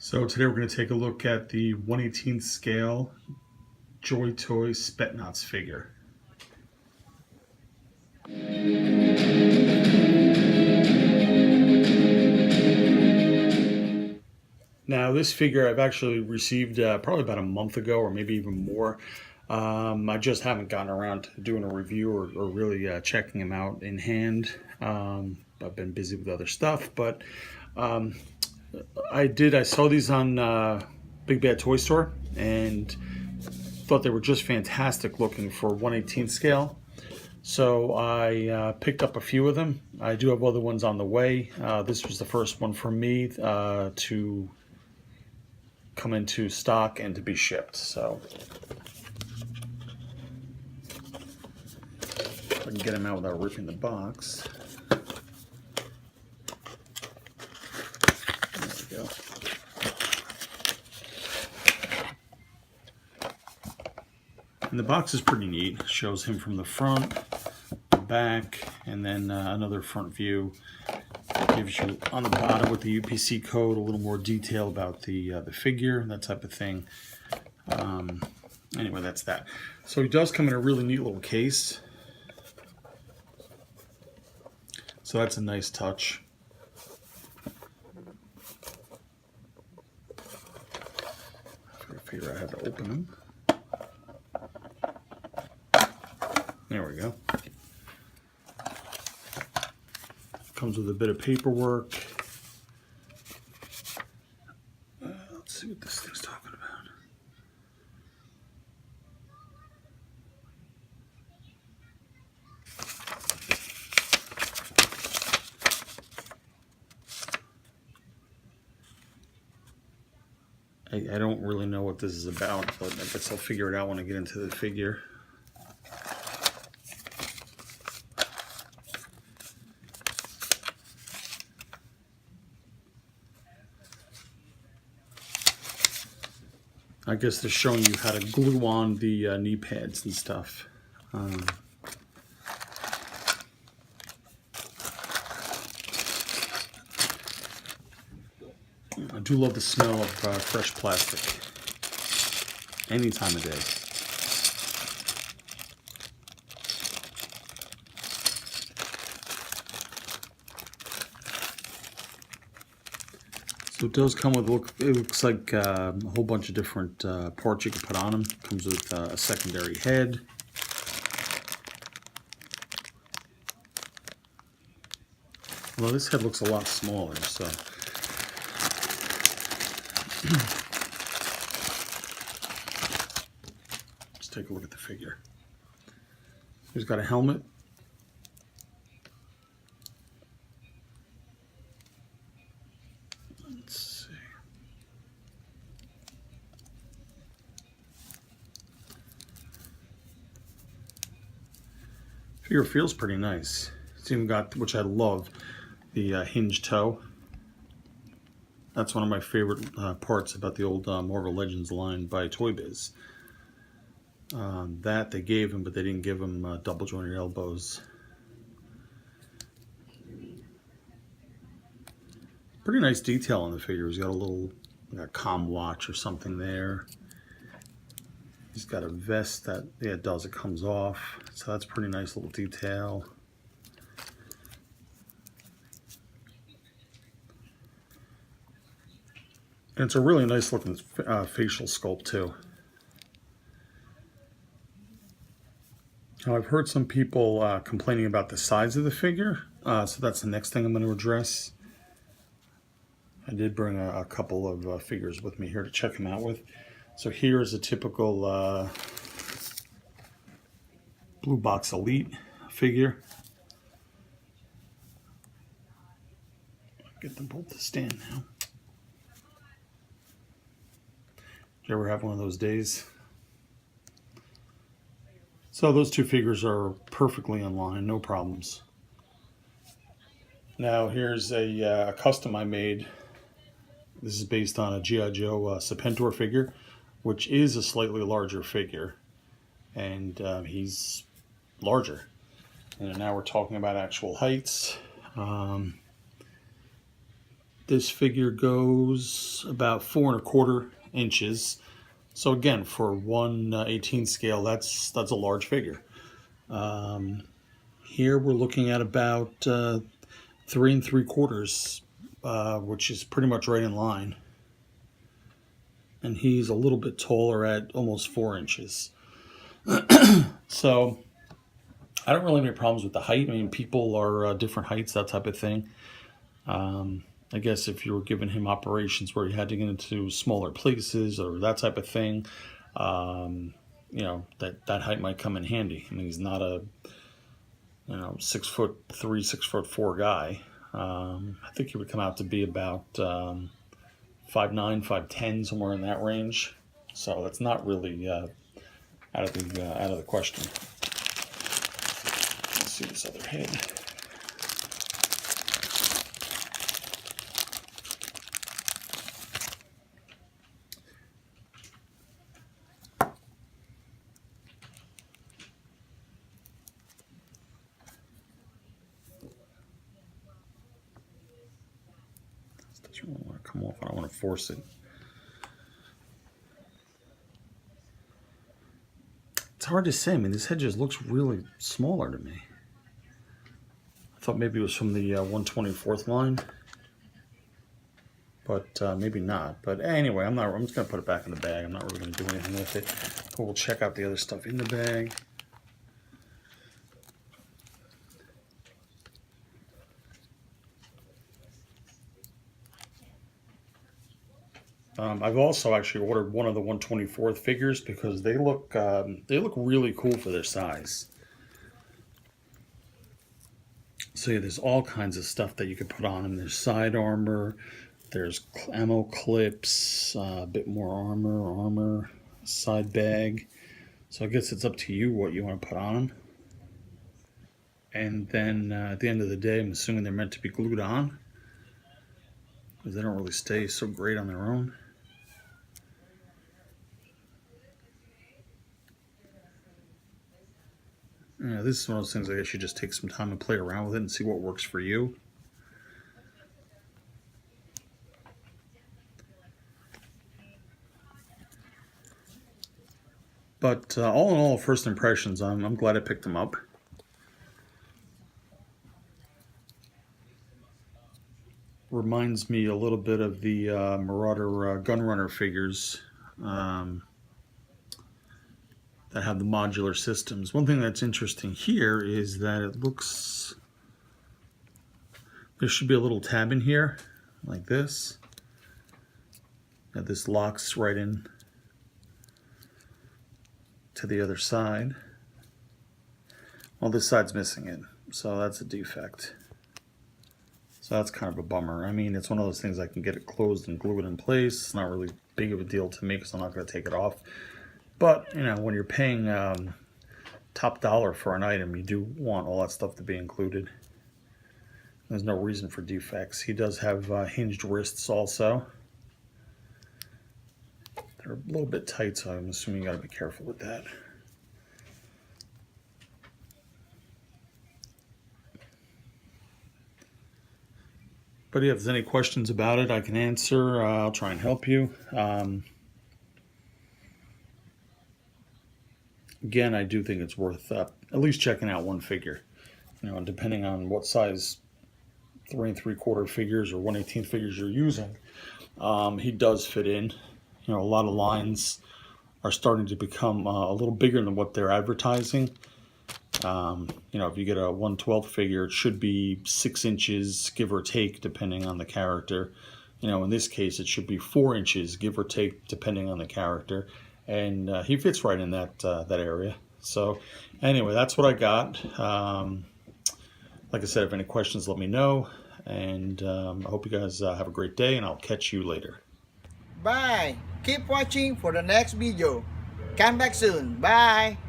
So today we're going to take a look at the 1/18 scale Joytoy Spetsnaz figure. Now this figure I've actually received probably about a month ago or maybe even more. I just haven't gotten around to doing a review or really checking him out in hand. I've been busy with other stuff, but I saw these on Big Bad Toy Store and thought they were just fantastic looking for 1/18 scale. So I picked up a few of them. I do have other ones on the way. This was the first one for me to come into stock and to be shipped. So if I can get them out without ripping the box. There we go. And the box is pretty neat. It shows him from the front, the back, and then another front view. It gives you on the bottom with the UPC code a little more detail about the figure, that type of thing. Anyway, that's that. So he does come in a really neat little case. So that's a nice touch. I figure I have to open them. There we go. Comes with a bit of paperwork. Let's see what this thing's talking about. I don't really know what this is about, but I guess I'll figure it out when I get into the figure. I guess they're showing you how to glue on the knee pads and stuff. I do love the smell of fresh plastic any time of day. So it does come with, it looks like a whole bunch of different parts you can put on them. Comes with a secondary head. Well, this head looks a lot smaller, so. Let's take a look at the figure. He's got a helmet. Let's see. Figure feels pretty nice. It's even got, which I love, the hinge toe. That's one of my favorite parts about the old Marvel Legends line by Toy Biz. That they gave him, but they didn't give him double jointed elbows. Pretty nice detail on the figure. He's got a little comm watch or something there. He's got a vest that, yeah, it does, it comes off. So that's pretty nice little detail. And it's a really nice looking facial sculpt too. Now I've heard some people complaining about the size of the figure, so that's the next thing I'm going to address. I did bring a couple of figures with me here to check them out with. So here's a typical Blue Box Elite figure. Get them both to stand now. Did you ever have one of those days? So those two figures are perfectly in line, no problems. Now here's a custom I made. This is based on a G.I. Joe Serpentor figure, which is a slightly larger figure. And he's larger. And now we're talking about actual heights. This figure goes about 4¼ inches. So again, for 1/18 scale, that's a large figure. Here we're looking at about 3¾ which is pretty much right in line. And he's a little bit taller at almost 4 inches. So I don't really have any problems with the height. I mean, people are different heights, that type of thing. I guess if you were giving him operations where he had to get into smaller places or that type of thing, you know, that height might come in handy. I mean, he's not a 6'3", 6'4" guy. I think he would come out to be about 5'9", 5'10", somewhere in that range. So that's not really out of the question. Let's see this other head. Doesn't really want to come off. I don't want to force it. It's hard to say. I mean, this head just looks really smaller to me. I thought maybe it was from the 1/24th line, but maybe not. But anyway, I'm just gonna put it back in the bag. I'm not really gonna do anything with it. But we'll check out the other stuff in the bag. I've also actually ordered one of the 1/24th figures because they look really cool for their size. So yeah, there's all kinds of stuff that you could put on them. There's side armor, there's ammo clips, a bit more armor, side bag. So I guess it's up to you what you want to put on them. And then at the end of the day, I'm assuming they're meant to be glued on, because they don't really stay so great on their own. Yeah, this is one of those things I guess you just take some time and play around with it and see what works for you. But all in all, first impressions, I'm glad I picked them up. Reminds me a little bit of the Marauder Gunrunner figures that have the modular systems. One thing that's interesting here is that it looks, there should be a little tab in here like this. And this locks right in to the other side. Well, this side's missing it, so that's a defect. So that's kind of a bummer. I mean, it's one of those things I can get it closed and glue it in place. It's not really big of a deal to me because I'm not going to take it off. But, you know, when you're paying top dollar for an item, you do want all that stuff to be included. There's no reason for defects. He does have hinged wrists also. They're a little bit tight, so I'm assuming you got to be careful with that. But yeah, if there's any questions about it, I can answer. I'll try and help you. Again, I do think it's worth at least checking out one figure. You know, depending on what size 3¾ figures or 1/18 figures you're using, he does fit in. You know, a lot of lines are starting to become a little bigger than what they're advertising. You know, if you get a 1/12 figure, it should be 6 inches, give or take, depending on the character. You know, in this case, it should be 4 inches, give or take, depending on the character. And he fits right in that area. So anyway, that's what I got. Like I said, if any questions, let me know. And I hope you guys have a great day, and I'll catch you later. Bye. Keep watching for the next video. Come back soon. Bye.